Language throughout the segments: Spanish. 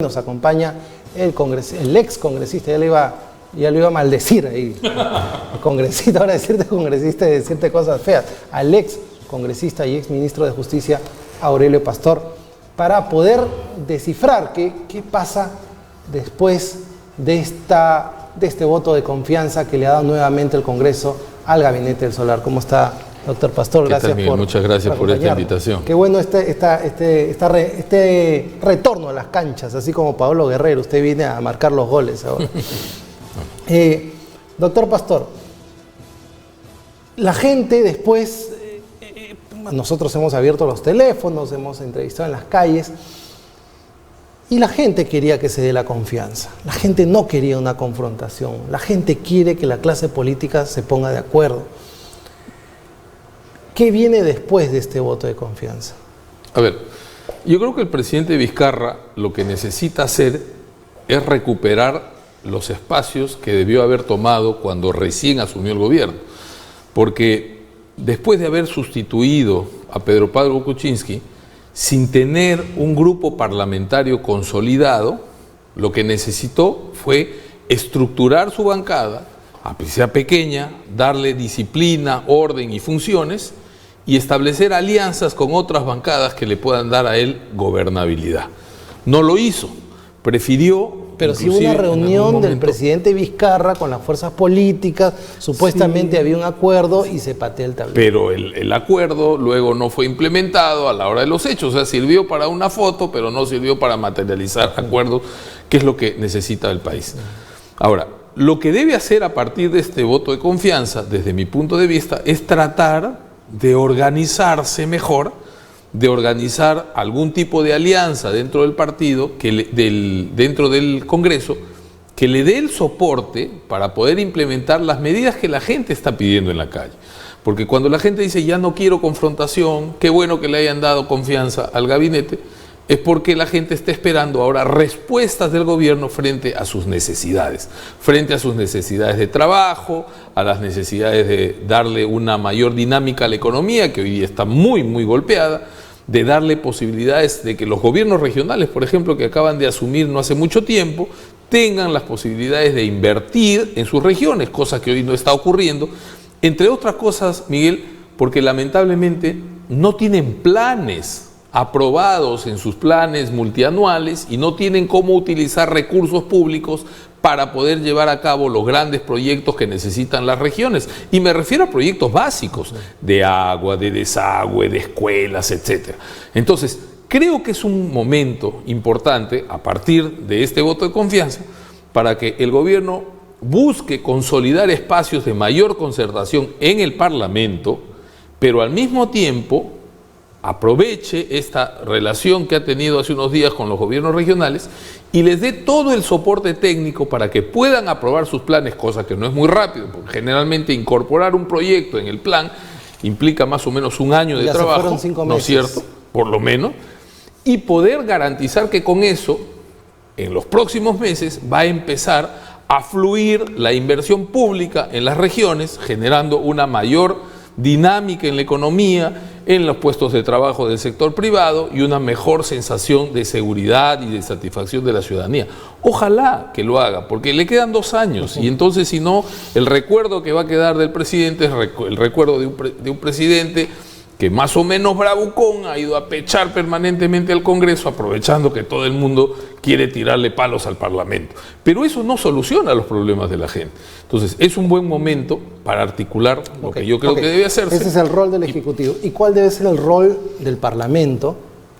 Nos acompaña el ex congresista, ya lo iba a maldecir ahí, congresista, ahora decirte congresista y decirte cosas feas, al ex congresista y ex ministro de Justicia, Aurelio Pastor, para poder descifrar qué pasa después de este voto de confianza que le ha dado nuevamente el Congreso al Gabinete del Solar. ¿Cómo está, doctor Pastor? Gracias muchas gracias por esta invitación. Qué bueno este retorno a las canchas, así como Pablo Guerrero, usted viene a marcar los goles ahora. Doctor Pastor, la gente después, nosotros hemos abierto los teléfonos, hemos entrevistado en las calles, y la gente quería que se dé la confianza. La gente no quería una confrontación. La gente quiere que la clase política se ponga de acuerdo. ¿Qué viene después de este voto de confianza? A ver, yo creo que el presidente Vizcarra lo que necesita hacer es recuperar los espacios que debió haber tomado cuando recién asumió el gobierno. Porque después de haber sustituido a Pedro Pablo Kuczynski, sin tener un grupo parlamentario consolidado, lo que necesitó fue estructurar su bancada, aunque sea pequeña, darle disciplina, orden y funciones, y establecer alianzas con otras bancadas que le puedan dar a él gobernabilidad. No lo hizo, prefirió... Pero sí hubo una reunión del presidente Vizcarra con las fuerzas políticas, supuestamente había un acuerdo y se patea el tablero. Pero el acuerdo luego no fue implementado a la hora de los hechos, o sea, sirvió para una foto, pero no sirvió para materializar acuerdos, que es lo que necesita el país. Ahora, lo que debe hacer a partir de este voto de confianza, desde mi punto de vista, es tratar de organizarse mejor, de organizar algún tipo de alianza dentro del partido, dentro del Congreso, que le dé el soporte para poder implementar las medidas que la gente está pidiendo en la calle. Porque cuando la gente dice ya no quiero confrontación, qué bueno que le hayan dado confianza al gabinete, es porque la gente está esperando ahora respuestas del gobierno frente a sus necesidades de trabajo, a las necesidades de darle una mayor dinámica a la economía, que hoy día está muy, muy golpeada, de darle posibilidades de que los gobiernos regionales, por ejemplo, que acaban de asumir no hace mucho tiempo, tengan las posibilidades de invertir en sus regiones, cosa que hoy no está ocurriendo, entre otras cosas, Miguel, porque lamentablemente no tienen planes aprobados en sus planes multianuales y no tienen cómo utilizar recursos públicos para poder llevar a cabo los grandes proyectos que necesitan las regiones. Y me refiero a proyectos básicos de agua, de desagüe, de escuelas, etc. Entonces, creo que es un momento importante, a partir de este voto de confianza, para que el gobierno busque consolidar espacios de mayor concertación en el Parlamento, pero al mismo tiempo aproveche esta relación que ha tenido hace unos días con los gobiernos regionales y les dé todo el soporte técnico para que puedan aprobar sus planes, cosa que no es muy rápido, porque generalmente incorporar un proyecto en el plan implica más o menos un año de trabajo, ¿no es cierto? Por lo menos, y poder garantizar que con eso, en los próximos meses, va a empezar a fluir la inversión pública en las regiones, generando una mayor dinámica en la economía, en los puestos de trabajo del sector privado y una mejor sensación de seguridad y de satisfacción de la ciudadanía. Ojalá que lo haga, porque le quedan 2 años y entonces si no, el recuerdo que va a quedar del presidente es el recuerdo de un presidente que más o menos bravucón ha ido a pechar permanentemente al Congreso, aprovechando que todo el mundo quiere tirarle palos al Parlamento. Pero eso no soluciona los problemas de la gente. Entonces, es un buen momento para articular lo que yo creo que debe hacerse. Ese es el rol del Ejecutivo. ¿Y cuál debe ser el rol del Parlamento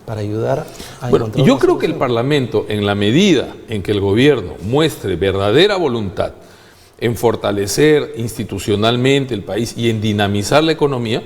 para ayudar a encontrar yo creo que el Parlamento, en la medida en que el gobierno muestre verdadera voluntad en fortalecer institucionalmente el país y en dinamizar la economía,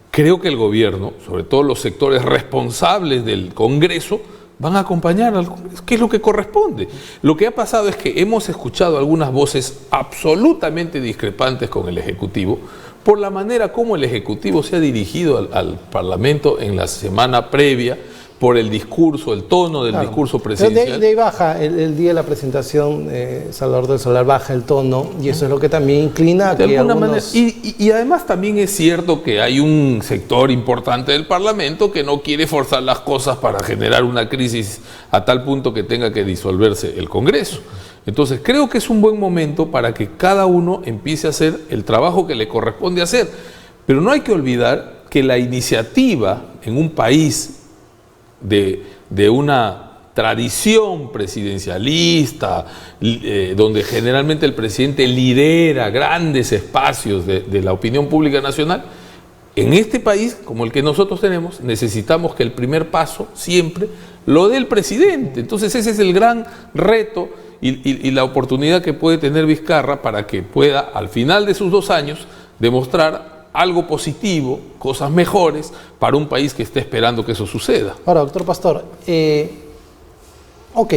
creo que el gobierno, sobre todo los sectores responsables del Congreso, van a acompañar al Congreso, que es lo que corresponde. Lo que ha pasado es que hemos escuchado algunas voces absolutamente discrepantes con el Ejecutivo por la manera como el Ejecutivo se ha dirigido al Parlamento en la semana previa, por el discurso, el tono del discurso presidencial. De ahí baja, el día de la presentación, Salvador del Solar baja el tono, y eso es lo que también inclina a que algunos... manera, y además también es cierto que hay un sector importante del Parlamento que no quiere forzar las cosas para generar una crisis a tal punto que tenga que disolverse el Congreso. Entonces creo que es un buen momento para que cada uno empiece a hacer el trabajo que le corresponde hacer. Pero no hay que olvidar que la iniciativa en un país de una tradición presidencialista, donde generalmente el presidente lidera grandes espacios de la opinión pública nacional, en este país, como el que nosotros tenemos, necesitamos que el primer paso siempre lo dé el presidente. Entonces ese es el gran reto y la oportunidad que puede tener Vizcarra para que pueda, al final de sus 2 años, demostrar algo positivo, cosas mejores para un país que esté esperando que eso suceda. Ahora, doctor Pastor, ok,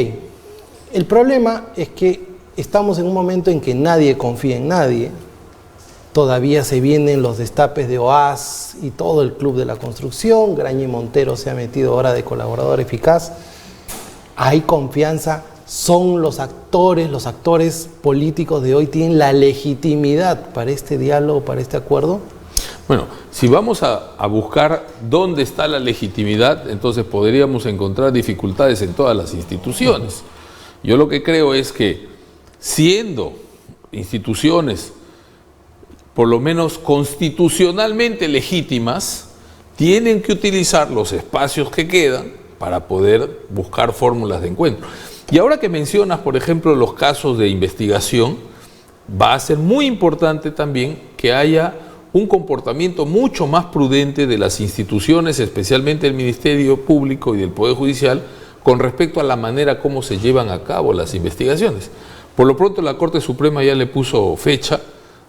el problema es que estamos en un momento en que nadie confía en nadie, todavía se vienen los destapes de OAS y todo el club de la construcción, Graña Montero se ha metido ahora de colaborador eficaz, hay confianza, son los actores políticos de hoy tienen la legitimidad para este diálogo, para este acuerdo. Bueno, si vamos a buscar dónde está la legitimidad, entonces podríamos encontrar dificultades en todas las instituciones. Yo lo que creo es que siendo instituciones por lo menos constitucionalmente legítimas, tienen que utilizar los espacios que quedan para poder buscar fórmulas de encuentro. Y ahora que mencionas, por ejemplo, los casos de investigación, va a ser muy importante también que haya un comportamiento mucho más prudente de las instituciones, especialmente el Ministerio Público y del Poder Judicial, con respecto a la manera como se llevan a cabo las investigaciones. Por lo pronto la Corte Suprema ya le puso fecha,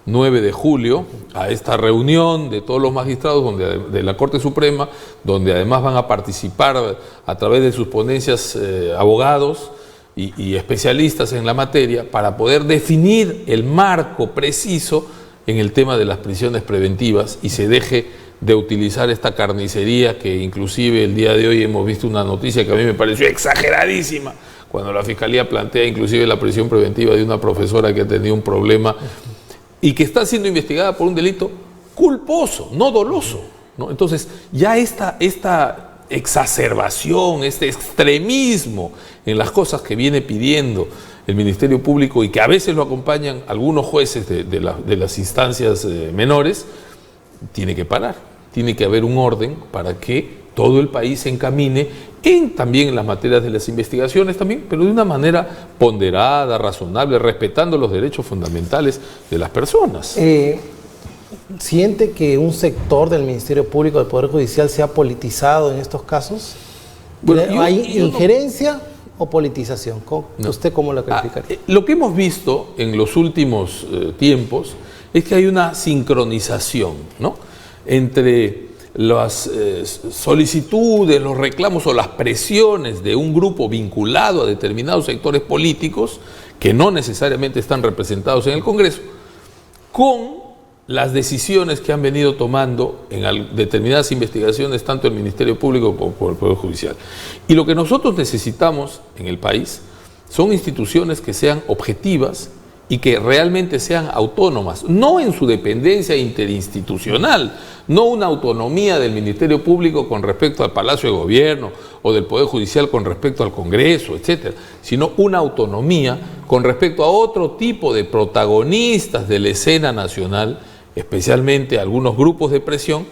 9 de julio, a esta reunión de todos los magistrados de la Corte Suprema, donde además van a participar a través de sus ponencias abogados y especialistas en la materia, para poder definir el marco preciso en el tema de las prisiones preventivas y se deje de utilizar esta carnicería que inclusive el día de hoy hemos visto una noticia que a mí me pareció exageradísima, cuando la Fiscalía plantea inclusive la prisión preventiva de una profesora que ha tenido un problema y que está siendo investigada por un delito culposo, no doloso, ¿no? Entonces ya esta exacerbación, este extremismo en las cosas que viene pidiendo el Ministerio Público y que a veces lo acompañan algunos jueces de las instancias menores, tiene que parar. Tiene que haber un orden para que todo el país se encamine también en las materias de las investigaciones también, pero de una manera ponderada, razonable, respetando los derechos fundamentales de las personas. ¿Siente que un sector del Ministerio Público, del Poder Judicial, se ha politizado en estos casos? Bueno, ¿hay injerencia o politización? ¿Usted cómo lo calificaría? Lo que hemos visto en los últimos tiempos es que hay una sincronización, ¿no?, entre las solicitudes, los reclamos o las presiones de un grupo vinculado a determinados sectores políticos que no necesariamente están representados en el Congreso, con las decisiones que han venido tomando en determinadas investigaciones, tanto el Ministerio Público como el Poder Judicial. Y lo que nosotros necesitamos en el país son instituciones que sean objetivas y que realmente sean autónomas, no en su dependencia interinstitucional, no una autonomía del Ministerio Público con respecto al Palacio de Gobierno o del Poder Judicial con respecto al Congreso, etcétera, sino una autonomía con respecto a otro tipo de protagonistas de la escena nacional, especialmente algunos grupos de presión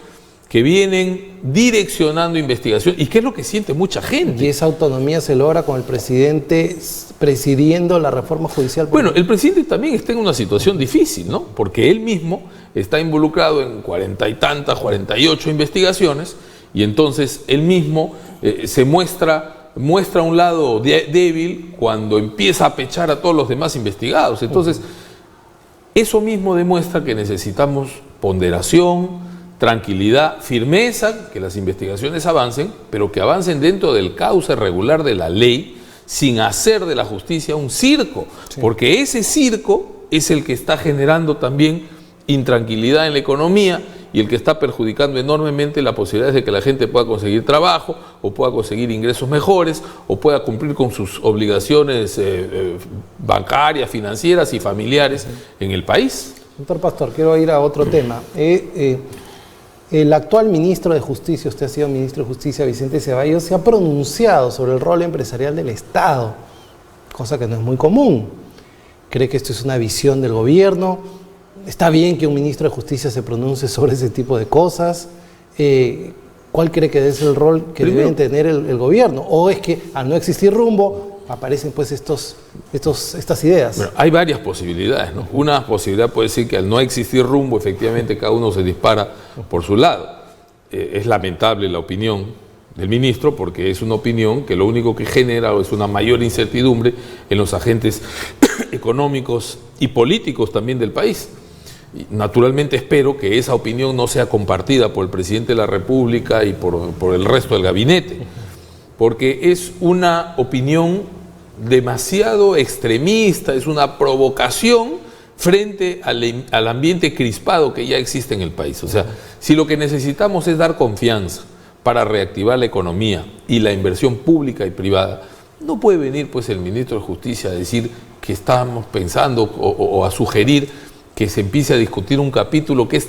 que vienen direccionando investigación. ¿Y qué es lo que siente mucha gente? ¿Y esa autonomía se logra con el presidente presidiendo la reforma judicial? Bueno, el presidente también está en una situación difícil, ¿no? Porque él mismo está involucrado en 48 investigaciones y entonces él mismo se muestra un lado débil cuando empieza a pechar a todos los demás investigados. Entonces, eso mismo demuestra que necesitamos ponderación, tranquilidad, firmeza, que las investigaciones avancen, pero que avancen dentro del cauce regular de la ley, sin hacer de la justicia un circo, porque ese circo es el que está generando también intranquilidad en la economía y el que está perjudicando enormemente la posibilidad de que la gente pueda conseguir trabajo, o pueda conseguir ingresos mejores, o pueda cumplir con sus obligaciones bancarias, financieras y familiares en el país. Doctor Pastor, quiero ir a otro tema. El actual ministro de Justicia, usted ha sido ministro de Justicia, Vicente Ceballos, se ha pronunciado sobre el rol empresarial del Estado, cosa que no es muy común. ¿Cree que esto es una visión del gobierno? ¿Está bien que un ministro de Justicia se pronuncie sobre ese tipo de cosas? ¿Cuál cree que es el rol que debe tener el gobierno? ¿O es que al no existir rumbo aparecen pues estas ideas? Bueno, hay varias posibilidades, ¿no? Una posibilidad puede ser que al no existir rumbo, efectivamente cada uno se dispara por su lado. Es lamentable la opinión del ministro, porque es una opinión que lo único que genera es una mayor incertidumbre en los agentes económicos y políticos también del país. Y naturalmente espero que esa opinión no sea compartida por el presidente de la República y por el resto del gabinete, porque es una opinión demasiado extremista, es una provocación frente al ambiente crispado que ya existe en el país. O sea, si lo que necesitamos es dar confianza para reactivar la economía y la inversión pública y privada, no puede venir pues el ministro de Justicia a decir que estamos pensando o a sugerir que se empiece a discutir un capítulo que es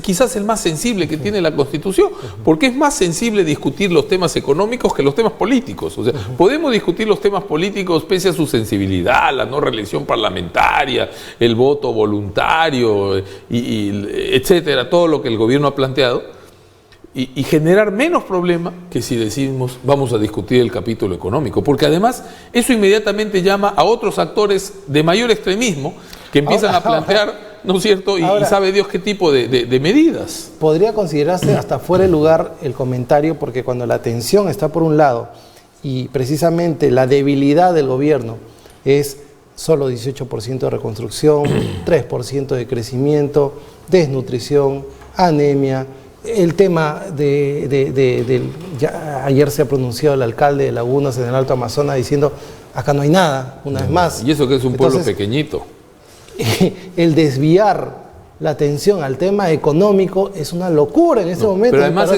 quizás el más sensible que tiene la Constitución, porque es más sensible discutir los temas económicos que los temas políticos. O sea, podemos discutir los temas políticos pese a su sensibilidad, la no reelección parlamentaria, el voto voluntario, etcétera, todo lo que el gobierno ha planteado, y generar menos problema que si decimos vamos a discutir el capítulo económico, porque además eso inmediatamente llama a otros actores de mayor extremismo que empiezan a plantear, ¿no es cierto? Y sabe Dios qué tipo de medidas. Podría considerarse hasta fuera de lugar el comentario, porque cuando la tensión está por un lado y precisamente la debilidad del gobierno es solo 18% de reconstrucción, 3% de crecimiento, desnutrición, anemia. El tema ayer se ha pronunciado el alcalde de Lagunas en el Alto Amazonas diciendo acá no hay nada, una vez más. Y eso que es un pueblo pequeñito. El desviar la atención al tema económico es una locura en este momento. Pero además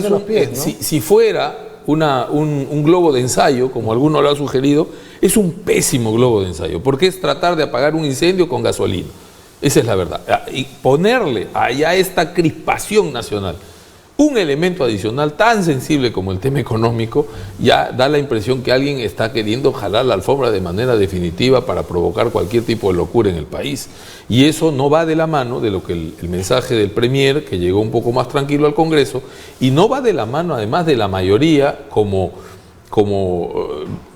si fuera un globo de ensayo, como alguno lo ha sugerido, es un pésimo globo de ensayo, porque es tratar de apagar un incendio con gasolina. Esa es la verdad. Y ponerle allá esta crispación nacional un elemento adicional tan sensible como el tema económico, ya da la impresión que alguien está queriendo jalar la alfombra de manera definitiva para provocar cualquier tipo de locura en el país. Y eso no va de la mano de lo que el mensaje del Premier, que llegó un poco más tranquilo al Congreso, y no va de la mano además de la mayoría, como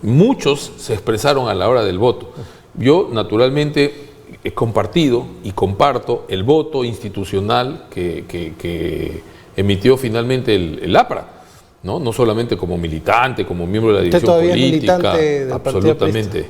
muchos se expresaron a la hora del voto. Yo naturalmente he compartido y comparto el voto institucional que emitió finalmente el APRA, no solamente como militante, como miembro de la dirección política, absolutamente,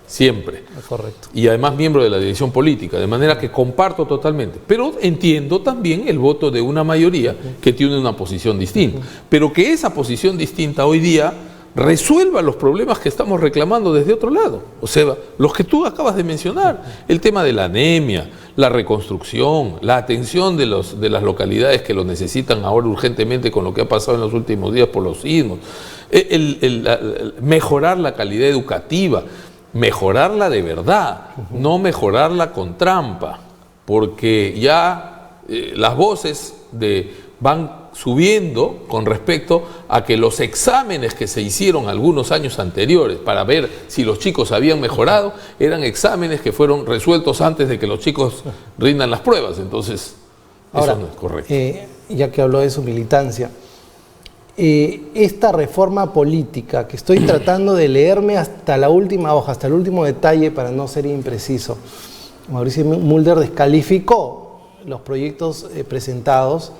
siempre. Correcto. Y además miembro de la dirección política, de manera que comparto totalmente. Pero entiendo también el voto de una mayoría que tiene una posición distinta. Pero que esa posición distinta hoy día resuelva los problemas que estamos reclamando desde otro lado. O sea, los que tú acabas de mencionar, el tema de la anemia, la reconstrucción, la atención de las localidades que lo necesitan ahora urgentemente con lo que ha pasado en los últimos días por los sismos, mejorar la calidad educativa, mejorarla de verdad, no mejorarla con porque ya las voces van subiendo con respecto a que los exámenes que se hicieron algunos años anteriores para ver si los chicos habían mejorado, eran exámenes que fueron resueltos antes de que los chicos rindan las pruebas. Entonces, eso no es correcto. Ya que habló de su militancia, esta reforma política que estoy tratando de leerme hasta la última hoja, hasta el último detalle para no ser impreciso, Mauricio Mulder descalificó los proyectos presentados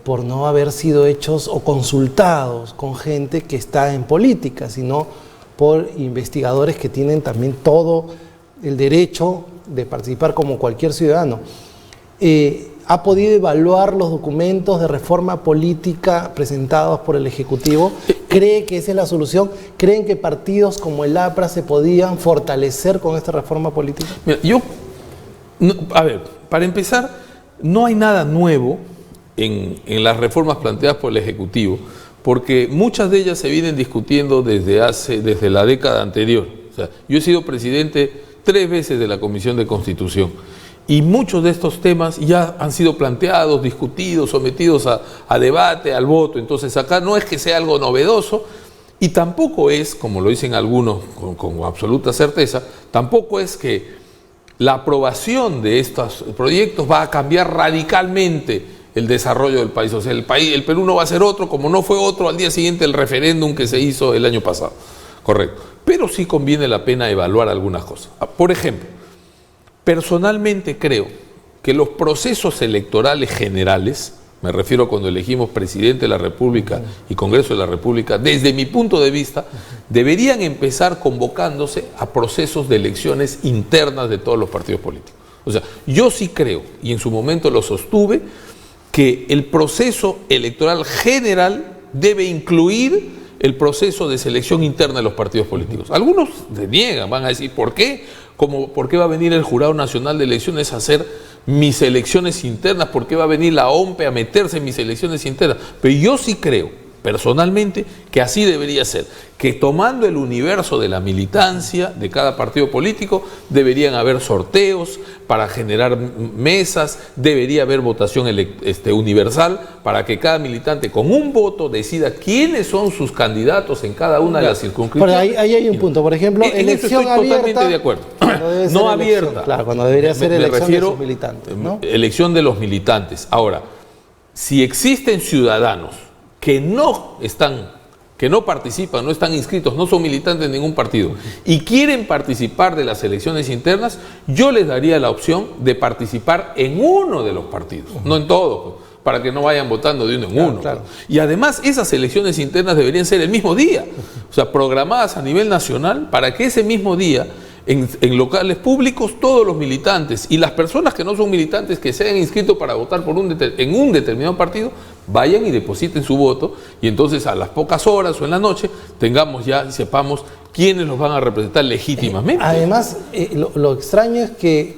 por no haber sido hechos o consultados con gente que está en política, sino por investigadores que tienen también todo el derecho de participar como cualquier ciudadano. ¿Ha podido evaluar los documentos de reforma política presentados por el Ejecutivo? ¿Cree que esa es la solución? ¿Creen que partidos como el APRA se podían fortalecer con esta reforma política? Mira, para empezar, no hay nada nuevo en las reformas planteadas por el Ejecutivo, porque muchas de ellas se vienen discutiendo desde la década anterior. O sea, yo he sido presidente 3 veces de la Comisión de Constitución y muchos de estos temas ya han sido planteados, discutidos, sometidos a debate, al voto. Entonces acá no es que sea algo novedoso y tampoco es, como lo dicen algunos con absoluta certeza, tampoco es que la aprobación de estos proyectos va a cambiar radicalmente el desarrollo del país. O sea, el Perú no va a ser otro como no fue otro al día siguiente del referéndum que se hizo el año pasado. Correcto. Pero sí conviene la pena evaluar algunas cosas. Por ejemplo, personalmente creo que los procesos electorales generales, me refiero cuando elegimos presidente de la República y Congreso de la República, desde mi punto de vista, deberían empezar convocándose a procesos de elecciones internas de todos los partidos políticos. O sea, yo sí creo, y en su momento lo sostuve, que el proceso electoral general debe incluir el proceso de selección interna de los partidos políticos. Algunos deniegan, van a decir, ¿por qué? ¿Por qué va a venir el Jurado Nacional de Elecciones a hacer mis elecciones internas? ¿Por qué va a venir la OMPE a meterse en mis elecciones internas? Pero yo sí creo, personalmente, que así debería ser, que tomando el universo de la militancia de cada partido político, deberían haber sorteos para generar mesas, debería haber votación universal para que cada militante con un voto decida quiénes son sus candidatos en cada una de las circunscripciones. Pero ahí hay un punto, por ejemplo, elección estoy abierta. Totalmente de acuerdo. No abierta. Claro, cuando debería ser elección de sus militantes, ¿no? Elección de los militantes. Ahora, si existen ciudadanos que no participan, no están inscritos, no son militantes de ningún partido y quieren participar de las elecciones internas, yo les daría la opción de participar en uno de los partidos, no en todos, para que no vayan votando de uno en uno. Claro. Y además esas elecciones internas deberían ser el mismo día, o sea, programadas a nivel nacional para que ese mismo día en locales públicos todos los militantes y las personas que no son militantes que se hayan inscrito para votar en un determinado partido vayan y depositen su voto y entonces a las pocas horas o en la noche tengamos ya y sepamos quiénes los van a representar legítimamente. Además, lo extraño es que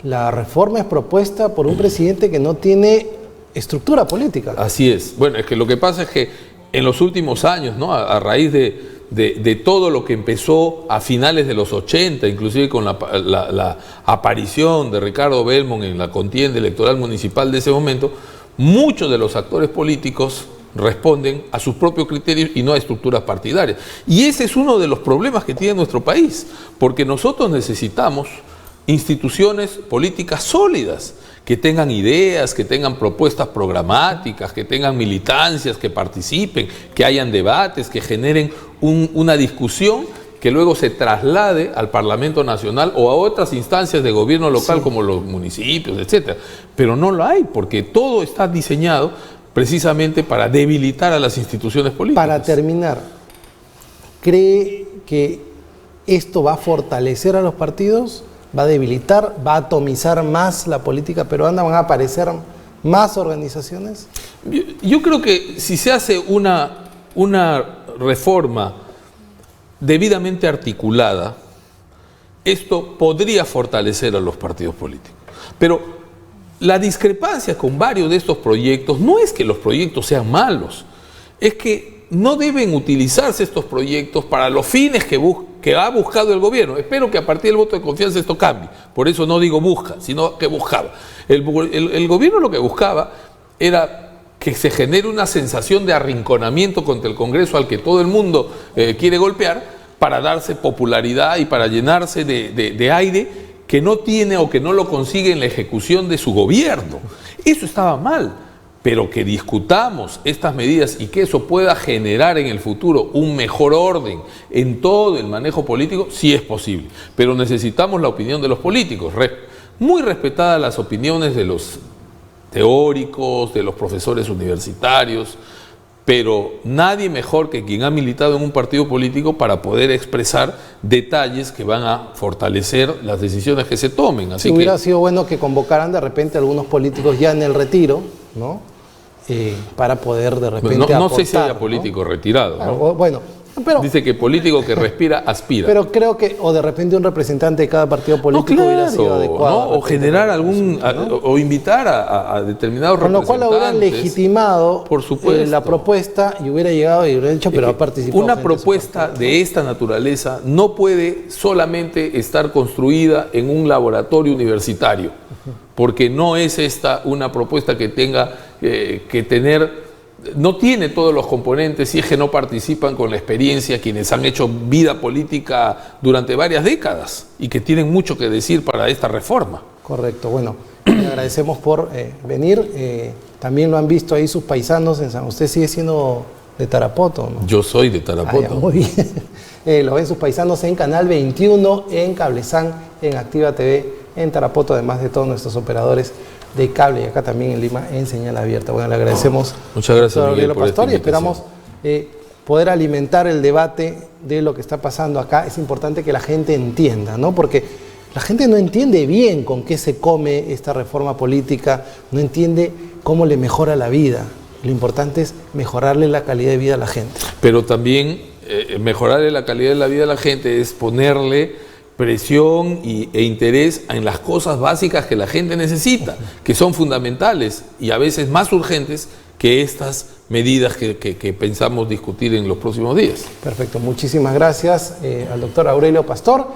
la reforma es propuesta por un presidente que no tiene estructura política. Así es. Bueno, es que lo que pasa es que en los últimos años, ¿no? A raíz de todo lo que empezó a finales de los 80, inclusive con la aparición de Ricardo Belmont en la contienda electoral municipal de ese momento, muchos de los actores políticos responden a sus propios criterios y no a estructuras partidarias. Y ese es uno de los problemas que tiene nuestro país, porque nosotros necesitamos instituciones políticas sólidas, que tengan ideas, que tengan propuestas programáticas, que tengan militancias, que participen, que hayan debates, que generen una discusión que luego se traslade al Parlamento Nacional o a otras instancias de gobierno local, sí, como los municipios, etcétera. Pero no lo hay, porque todo está diseñado precisamente para debilitar a las instituciones políticas. Para terminar, ¿cree que esto va a fortalecer a los partidos? ¿Va a debilitar? ¿Va a atomizar más la política peruana? ¿Van a aparecer más organizaciones? Yo creo que si se hace una reforma debidamente articulada, esto podría fortalecer a los partidos políticos. Pero la discrepancia con varios de estos proyectos no es que los proyectos sean malos, es que no deben utilizarse estos proyectos para los fines que ha buscado el gobierno. Espero que a partir del voto de confianza esto cambie. Por eso no digo busca, sino que buscaba. El gobierno lo que buscaba era que se genere una sensación de arrinconamiento contra el Congreso al que todo el mundo quiere golpear para darse popularidad y para llenarse de aire que no tiene o que no lo consigue en la ejecución de su gobierno. Eso estaba mal. Pero que discutamos estas medidas y que eso pueda generar en el futuro un mejor orden en todo el manejo político, sí es posible. Pero necesitamos la opinión de los políticos, muy respetadas las opiniones de los teóricos, de los profesores universitarios, pero nadie mejor que quien ha militado en un partido político para poder expresar detalles que van a fortalecer las decisiones que se tomen. Así hubiera sido bueno que convocaran de repente algunos políticos ya en el retiro, ¿no? Para poder de repente no sé si haya políticos retirados, claro, ¿no? Bueno, Dice que político que respira, aspira. Pero creo que, o de repente un representante de cada partido político hubiera sido adecuado. O generar o invitar a determinados representantes. Con lo cual hubieran legitimado por supuesto, la propuesta y hubiera llegado y hubiera dicho, pero ha participado. Una propuesta de esta naturaleza no puede solamente estar construida en un laboratorio universitario, porque no es esta una propuesta que tenga que tener... No tiene todos los componentes si es que no participan con la experiencia quienes han hecho vida política durante varias décadas y que tienen mucho que decir para esta reforma. Correcto, bueno, le agradecemos por venir. También lo han visto ahí sus paisanos en San... Usted sigue siendo de Tarapoto, ¿no? Yo soy de Tarapoto. Muy bien. Lo ven sus paisanos en Canal 21, en Cablesan, en Activa TV, en Tarapoto, además de todos nuestros operadores de cable y acá también en Lima en señal abierta. Bueno, le agradecemos. Muchas gracias, Miguel, por Pastor, y esperamos poder alimentar el debate de lo que está pasando acá. Es importante que la gente entienda, ¿no? Porque la gente no entiende bien con qué se come esta reforma política, no entiende cómo le mejora la vida. Lo importante es mejorarle la calidad de vida a la gente. Pero también mejorarle la calidad de la vida a la gente es ponerle presión e interés en las cosas básicas que la gente necesita, que son fundamentales y a veces más urgentes que estas medidas que pensamos discutir en los próximos días. Perfecto, muchísimas gracias al doctor Aurelio Pastor.